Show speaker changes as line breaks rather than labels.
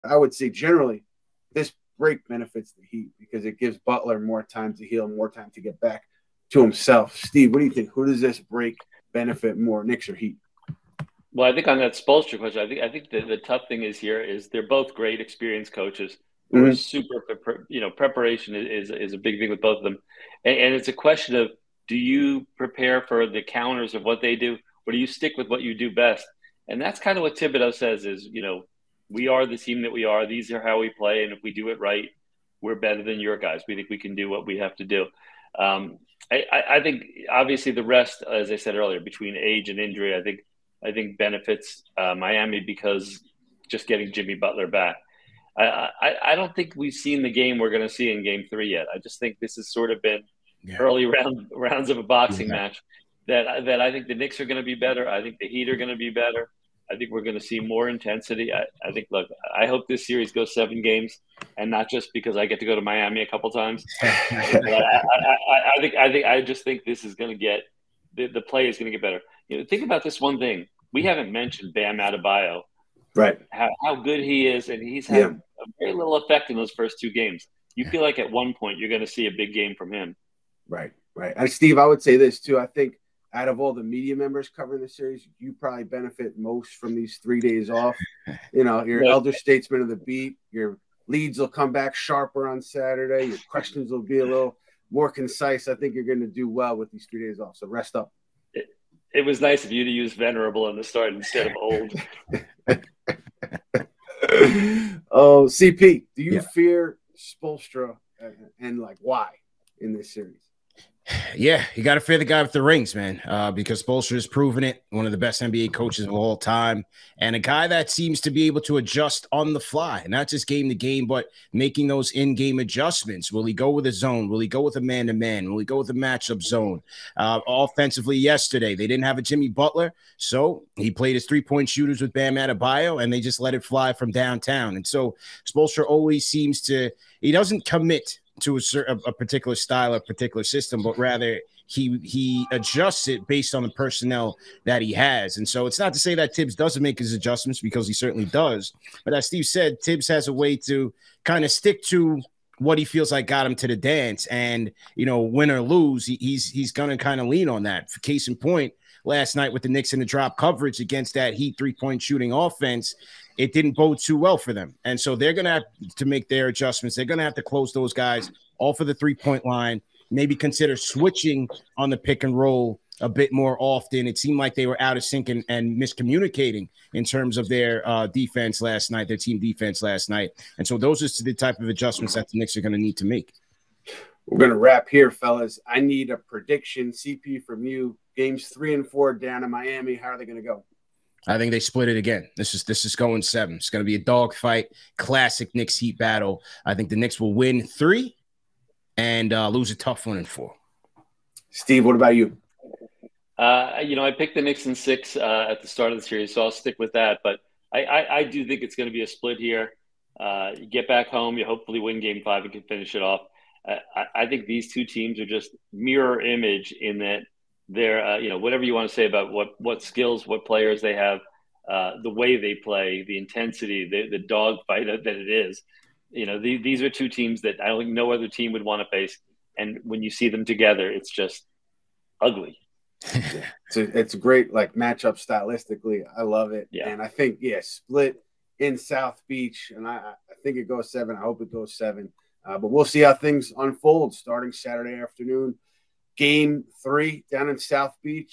I would say generally this break benefits the Heat because it gives Butler more time to heal, more time to get back to himself. Steve, what do you think? Who does this break benefit more, Knicks or Heat?
Well, I think on that Spoelstra question, I think the tough thing is here is they're both great experienced coaches who are
Mm-hmm.
super, preparation is a big thing with both of them, and it's a question of do you prepare for the counters of what they do, or do you stick with what you do best? And that's kind of what Thibodeau says is, we are the team that we are. These are how we play, and if we do it right, we're better than your guys. We think we can do what we have to do. I think obviously the rest, as I said earlier, between age and injury, I think benefits Miami because just getting Jimmy Butler back. I don't think we've seen the game we're going to see in Game 3 yet. I just think this has sort of been
Yeah.
early rounds of a boxing
Yeah.
match that I think the Knicks are going to be better. I think the Heat are going to be better. I think we're going to see more intensity. I think, look, I hope this series goes 7 games, and not just because I get to go to Miami a couple times. I just think this is going to get the play is going to get better. Think about this one thing. We haven't mentioned Bam Adebayo,
Right.
how good he is, and he's had
Yeah.
a very little effect in those first 2 games. You feel like at one point you're going to see a big game from him.
Right. And Steve, I would say this too. I think out of all the media members covering the series, you probably benefit most from these 3 days off. Your elder statesman of the beat, your leads will come back sharper on Saturday. Your questions will be a little more concise. I think you're going to do well with these 3 days off. So rest up.
It was nice of you to use venerable in the start instead of old.
Oh, CP, do you fear Spoelstra and why in this series?
Yeah, you got to fear the guy with the rings, man, because Spoelstra has proven it, one of the best NBA coaches of all time, and a guy that seems to be able to adjust on the fly, not just game to game, but making those in-game adjustments. Will he go with a zone? Will he go with a man-to-man? Will he go with a matchup zone? Offensively yesterday, they didn't have a Jimmy Butler, so he played his three-point shooters with Bam Adebayo, and they just let it fly from downtown. And so Spoelstra always seems to – he doesn't commit to a particular style, a particular system, but rather he adjusts it based on the personnel that he has. And so it's not to say that Tibbs doesn't make his adjustments, because he certainly does. But as Steve said, Tibbs has a way to kind of stick to what he feels like got him to the dance. And, win or lose, he's going to kind of lean on that. For case in point, last night with the Knicks in the drop coverage against that Heat three-point shooting offense, it didn't bode too well for them. And so they're going to have to make their adjustments. They're going to have to close those guys off of the three-point line, maybe consider switching on the pick and roll a bit more often. It seemed like they were out of sync and miscommunicating in terms of their defense last night, their team defense last night. And so those are the type of adjustments that the Knicks are going to need to make.
We're going to wrap here, fellas. I need a prediction, CP, from you. Games 3 and 4 down in Miami. How are they going to go?
I think they split it again. This is going 7. It's going to be a dogfight, classic Knicks Heat battle. I think the Knicks will win 3 and lose a tough one in 4.
Steve, what about you?
I picked the Knicks in 6 at the start of the series, so I'll stick with that. But I do think it's going to be a split here. You get back home, you hopefully win Game 5 and can finish it off. I think these two teams are just mirror image in that they're, whatever you want to say about what skills, what players they have, the way they play, the intensity, the dogfight that it is. These are two teams that I don't think no other team would want to face. And when you see them together, it's just ugly.
It's a great matchup stylistically. I love it.
Yeah.
And I think, split in South Beach. And I think it goes 7. I hope it goes 7. But we'll see how things unfold starting Saturday afternoon. Game 3 down in South Beach.